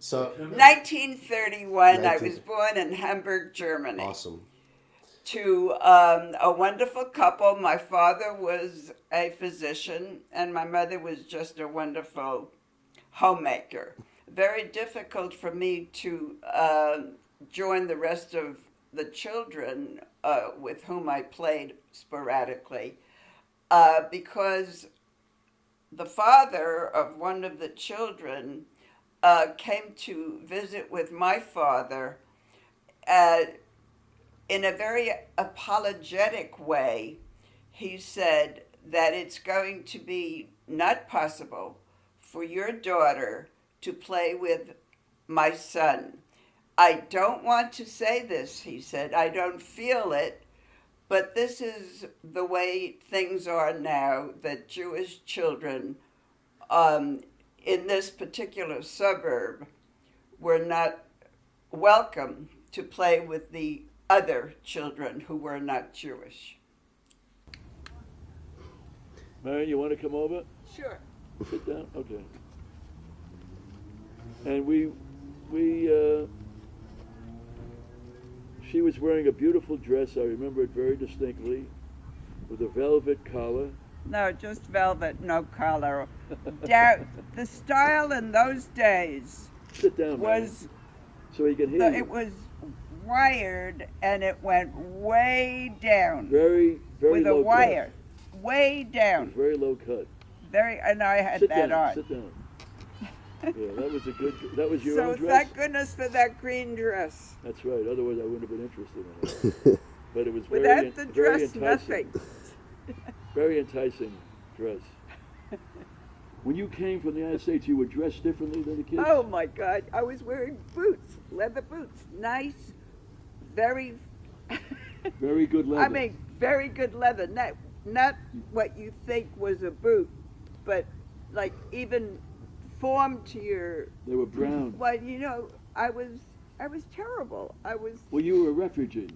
So 1931, I 19 was born in Hamburg, Germany, awesome. to a wonderful couple. My father was a physician, and my mother was just a wonderful homemaker. Very difficult for me to join the rest of the children with whom I played sporadically because the father of one of the children came to visit with my father uh, in a very apologetic way. He said that it's going to be not possible for your daughter to play with my son. I don't want to say this, he said. I don't feel it, but this is the way things are now that Jewish children um, in this particular suburb were not welcome to play with the other children who were not Jewish. Marion, you want to come over? Sure. Sit down. Okay. And we she was wearing a beautiful dress. I remember it very distinctly, with a velvet collar. No, just velvet, no collar. The style in those days Sit down, Marion, was so he can hear you. it was wired and it went way down Very, very with a low wire, way cut. It down. was very low cut. Very, and I had Sit that down. on. Sit down. Yeah, that was a good. That was your So own dress. thank goodness for that green dress. That's right. Otherwise, I wouldn't have been interested in it. But it was Without the very dress, enticing. nothing. Very enticing dress. When you came from the United States, you were dressed differently than the kids? Oh my God! I was wearing boots, leather boots, nice, very. Very good leather. I mean, very good leather. Not what you think was a boot, but like even formed to your. They were brown. Well, I was terrible. Well, you were a refugee.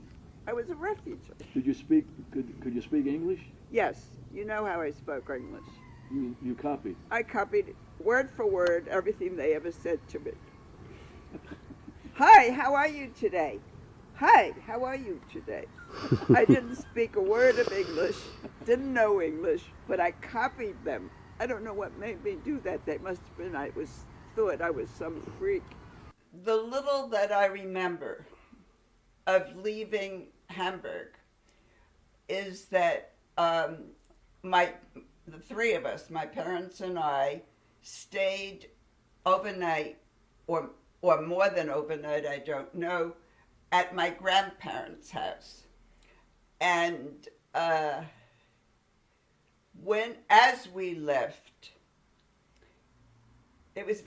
I was a refugee. Did you speak? Could you speak English? Yes, you know how I spoke English. You copied. I copied word for word everything they ever said to me. Hi, how are you today? Hi, how are you today? I didn't speak a word of English, didn't know English, but I copied them. I don't know what made me do that. They must have been, thought I was some freak. The little that I remember of leaving Hamburg is that the three of us, my parents and I, stayed overnight, or more than overnight, I don't know, at my grandparents' house. And as we left, it was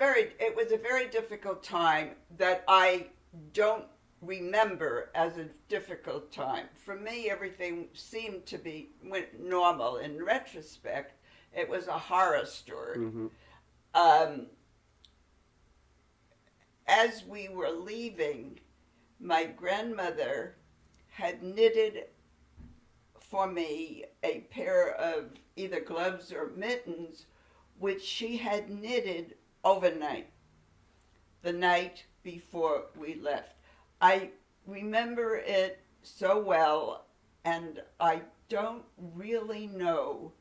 a very difficult time that I don't remember as a difficult time. For me, everything seemed to went normal. In retrospect, it was a horror story. Mm-hmm. As we were leaving, my grandmother had knitted for me a pair of either gloves or mittens, which she had knitted overnight, the night before we left. I remember it so well, and I don't really know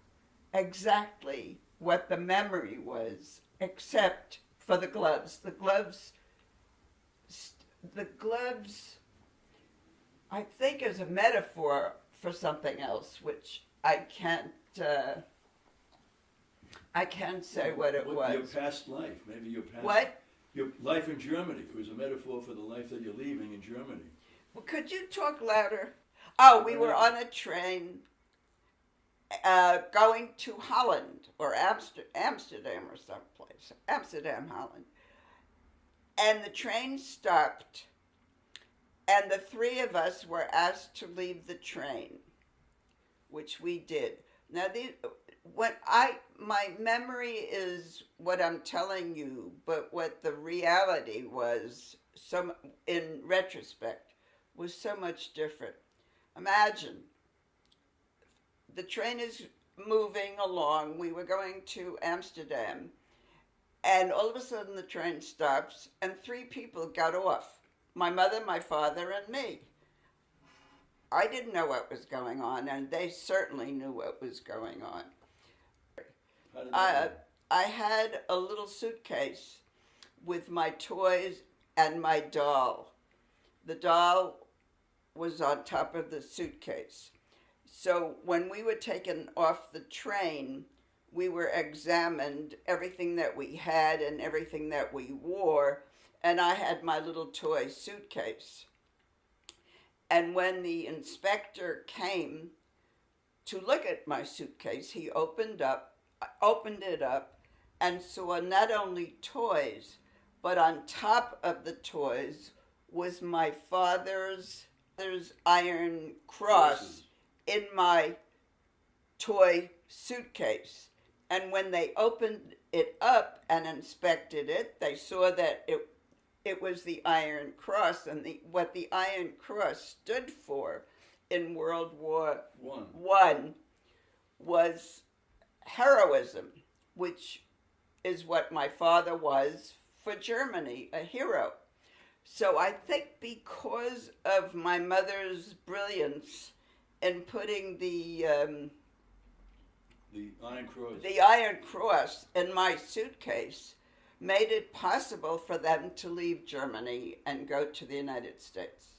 exactly what the memory was, except for the gloves. The gloves, I think, is a metaphor for something else, which I can't say what it was. Your past life, maybe your past. What? Your life in Germany. It was a metaphor for the life that you're leaving in Germany. Well, could you talk louder? Oh, we were on a train going to Holland or Amsterdam or someplace. Amsterdam, Holland. And the train stopped, and the three of us were asked to leave the train, which we did. Now, my memory is what I'm telling you, but what the reality was, in retrospect, was so much different. Imagine, the train is moving along. We were going to Amsterdam, And all of a sudden the train stops and 3 people got off. My mother, my father, and me. I didn't know what was going on, and they certainly knew what was going on. How did that happen? I had a little suitcase with my toys and my doll. The doll was on top of the suitcase. So when we were taken off the train, we were examined, everything that we had and everything that we wore, and I had my little toy suitcase. And when the inspector came to look at my suitcase, he opened it up, and saw not only toys, but on top of the toys was my father's iron cross in my toy suitcase. And when they opened it up and inspected it, they saw that it was the Iron Cross, and what the Iron Cross stood for in World War One was heroism, which is what my father was for Germany, a hero. So I think because of my mother's brilliance in putting the Iron Cross in my suitcase, made it possible for them to leave Germany and go to the United States.